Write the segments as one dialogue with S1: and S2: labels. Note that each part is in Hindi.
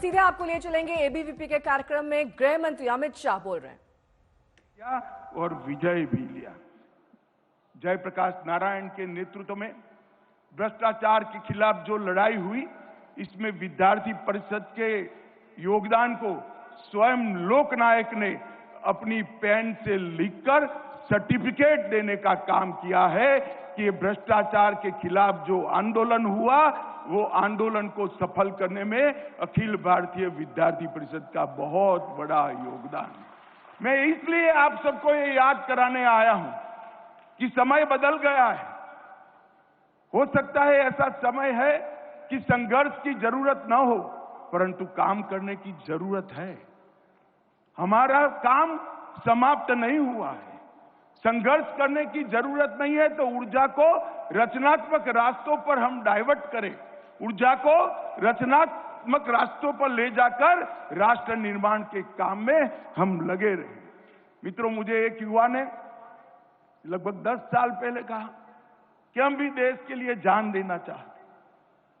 S1: सीधे आपको ले चलेंगे एबीवीपी के कार्यक्रम में। गृह मंत्री अमित शाह बोल रहे हैं
S2: और विजय भी लिया। जयप्रकाश नारायण के नेतृत्व में भ्रष्टाचार के खिलाफ जो लड़ाई हुई, इसमें विद्यार्थी परिषद के योगदान को स्वयं लोकनायक ने अपनी पेन से लिखकर सर्टिफिकेट देने का काम किया है कि भ्रष्टाचार के खिलाफ जो आंदोलन हुआ, वो आंदोलन को सफल करने में अखिल भारतीय विद्यार्थी परिषद का बहुत बड़ा योगदान है। मैं इसलिए आप सबको ये याद कराने आया हूं कि समय बदल गया है। हो सकता है ऐसा समय है कि संघर्ष की जरूरत ना हो, परंतु काम करने की जरूरत है। हमारा काम समाप्त नहीं हुआ है। संघर्ष करने की जरूरत नहीं है तो ऊर्जा को रचनात्मक रास्तों पर हम डाइवर्ट करें, ऊर्जा को रचनात्मक रास्तों पर ले जाकर राष्ट्र निर्माण के काम में हम लगे रहे। मित्रों, मुझे एक युवा ने लगभग 10 साल पहले कहा कि हम भी देश के लिए जान देना चाहते।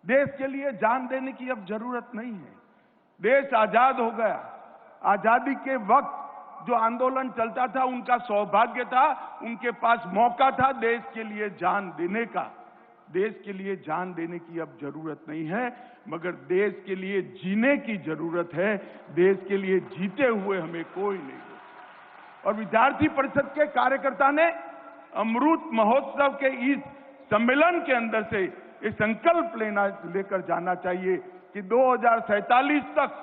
S2: देश के लिए जान देने की अब जरूरत नहीं है। देश आजाद हो गया। आजादी के वक्त जो आंदोलन चलता था, उनका सौभाग्य था, उनके पास मौका था देश के लिए जान देने का। देश के लिए जान देने की अब जरूरत नहीं है, मगर देश के लिए जीने की जरूरत है। देश के लिए जीते हुए हमें कोई नहीं। और विद्यार्थी परिषद के कार्यकर्ता ने अमृत महोत्सव के इस सम्मेलन के अंदर से ये संकल्प लेकर जाना चाहिए कि 2047 तक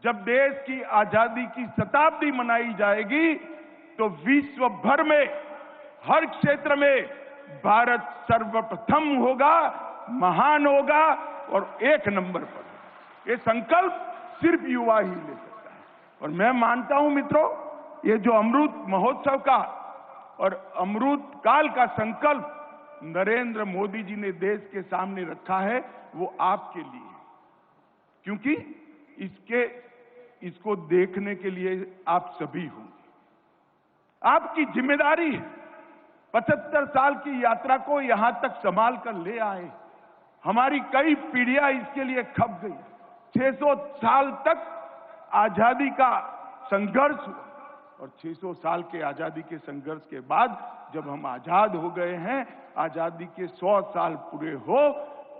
S2: जब देश की आजादी की शताब्दी मनाई जाएगी, तो विश्व भर में हर क्षेत्र में भारत सर्वप्रथम होगा, महान होगा और एक नंबर पर। ये संकल्प सिर्फ युवा ही ले सकता है। और मैं मानता हूं मित्रों, ये जो अमृत महोत्सव का और अमृत काल का संकल्प नरेंद्र मोदी जी ने देश के सामने रखा है, वो आपके लिए है। क्योंकि इसको देखने के लिए आप सभी होंगे। आपकी जिम्मेदारी है। 75 साल की यात्रा को यहां तक संभाल कर ले आए। हमारी कई पीढ़ियां इसके लिए खप गई। 600 साल तक आजादी का संघर्ष हुआ और 600 साल के आजादी के संघर्ष के बाद जब हम आजाद हो गए हैं, आजादी के 100 साल पूरे हो,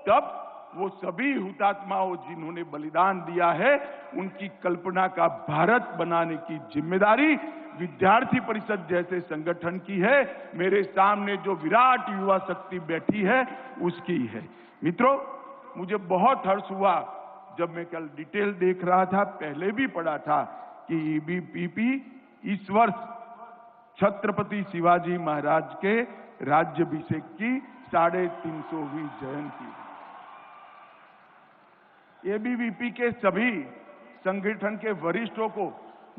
S2: तब वो सभी हुतात्माओं जिन्होंने बलिदान दिया है, उनकी कल्पना का भारत बनाने की जिम्मेदारी विद्यार्थी परिषद जैसे संगठन की है। मेरे सामने जो विराट युवा शक्ति बैठी है, उसकी है। मित्रों, मुझे बहुत हर्ष हुआ जब मैं कल डिटेल देख रहा था, पहले भी पढ़ा था कि एबीवीपी इस वर्ष छत्रपति शिवाजी महाराज के राज्याभिषेक की 350वीं जयंती। एबीवीपी के सभी संगठन के वरिष्ठों को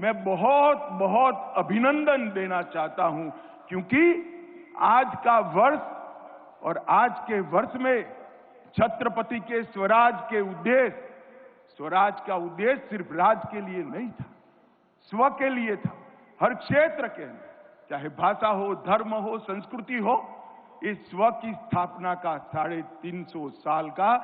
S2: मैं बहुत बहुत अभिनंदन देना चाहता हूं, क्योंकि आज का वर्ष और आज के वर्ष में छत्रपति के स्वराज के उद्देश्य, स्वराज का उद्देश्य सिर्फ राज के लिए नहीं था, स्व के लिए था। हर क्षेत्र के अंदर, चाहे भाषा हो, धर्म हो, संस्कृति हो, इस स्व की स्थापना का 350 साल का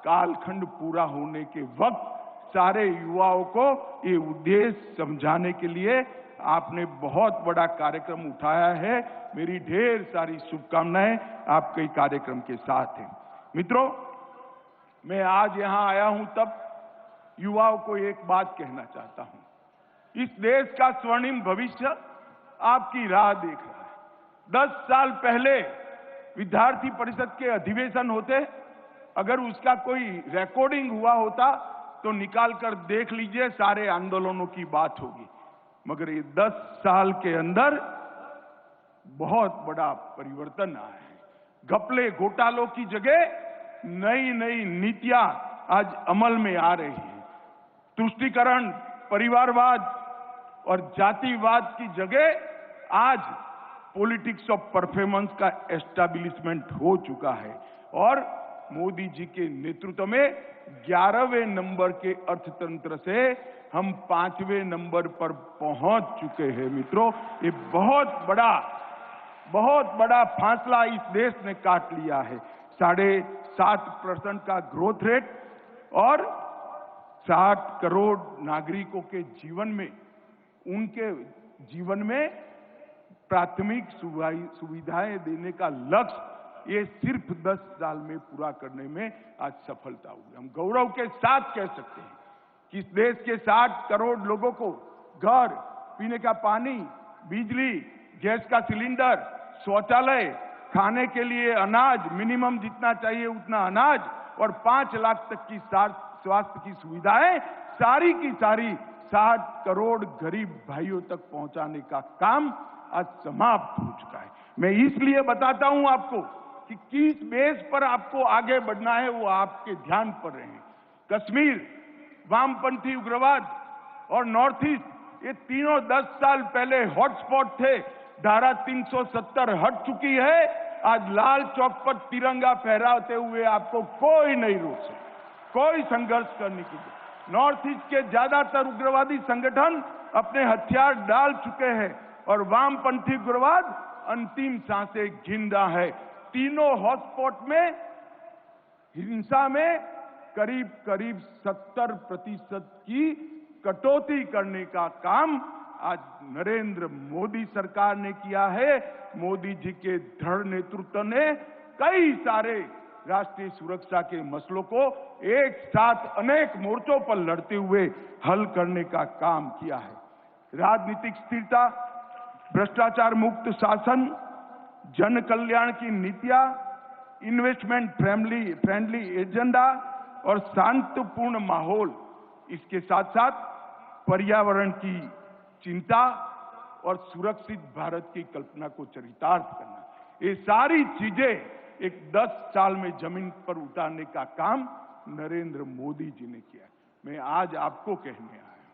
S2: कालखंड पूरा होने के वक्त सारे युवाओं को ये उद्देश्य समझाने के लिए आपने बहुत बड़ा कार्यक्रम उठाया है। मेरी ढेर सारी शुभकामनाएं आपके कार्यक्रम के साथ हैं। मित्रों, मैं आज यहां आया हूं तब युवाओं को एक बात कहना चाहता हूं। इस देश का स्वर्णिम भविष्य आपकी राह देख रहा है। 10 साल पहले विद्यार्थी परिषद के अधिवेशन होते, अगर उसका कोई रिकॉर्डिंग हुआ होता तो निकाल कर देख लीजिए, सारे आंदोलनों की बात होगी। मगर ये 10 साल के अंदर बहुत बड़ा परिवर्तन आया है। घपले घोटालों की जगह नई नई नीतियां आज अमल में आ रही है। तुष्टीकरण, परिवारवाद और जातिवाद की जगह आज पॉलिटिक्स ऑफ परफॉर्मेंस का एस्टैब्लिशमेंट हो चुका है। और मोदी जी के नेतृत्व में 11वें नंबर के अर्थतंत्र से हम 5वें नंबर पर पहुंच चुके हैं। मित्रों, ये बहुत बड़ा फासला इस देश ने काट लिया है। 7.5% का ग्रोथ रेट और 60 करोड़ नागरिकों के जीवन में, उनके जीवन में प्राथमिक सुविधाएं देने का लक्ष्य ये सिर्फ 10 साल में पूरा करने में आज सफलता हुई। हम गौरव के साथ कह सकते हैं कि इस देश के 60 करोड़ लोगों को घर, पीने का पानी, बिजली, गैस का सिलेंडर, शौचालय, खाने के लिए अनाज, मिनिमम जितना चाहिए उतना अनाज और 5 लाख तक की स्वास्थ्य की सुविधाएं सारी की सारी 60 करोड़ गरीब भाइयों तक पहुंचाने का काम आज समाप्त हो चुका है। मैं इसलिए बताता हूं आपको कि किस बेस पर आपको आगे बढ़ना है वो आपके ध्यान पर रहे। कश्मीर, वामपंथी उग्रवाद और नॉर्थ ईस्ट, ये तीनों 10 साल पहले हॉटस्पॉट थे। धारा 370 हट चुकी है। आज लाल चौक पर तिरंगा फहराते हुए आपको कोई नहीं रोक सकता, कोई संघर्ष करने की। नॉर्थ ईस्ट के ज्यादातर उग्रवादी संगठन अपने हथियार डाल चुके हैं और वामपंथी उग्रवाद अंतिम सांसें गिन रहा है। तीनों हॉटस्पॉट में हिंसा में करीब करीब 70% की कटौती करने का काम आज नरेंद्र मोदी सरकार ने किया है। मोदी जी के दृढ़ नेतृत्व ने कई सारे राष्ट्रीय सुरक्षा के मसलों को एक साथ अनेक मोर्चों पर लड़ते हुए हल करने का काम किया है। राजनीतिक स्थिरता, भ्रष्टाचार मुक्त शासन, जन कल्याण की नीतियां, इन्वेस्टमेंट फ्रेंडली एजेंडा और शांतिपूर्ण माहौल, इसके साथ साथ पर्यावरण की चिंता और सुरक्षित भारत की कल्पना को चरितार्थ करना, ये सारी चीजें एक 10 साल में जमीन पर उतारने का काम नरेंद्र मोदी जी ने किया। मैं आज आपको कहने आया हूं,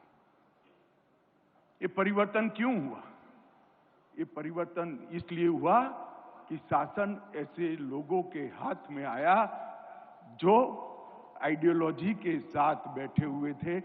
S2: ये परिवर्तन क्यों हुआ? ये परिवर्तन इसलिए हुआ कि शासन ऐसे लोगों के हाथ में आया जो आइडियोलॉजी के साथ बैठे हुए थे।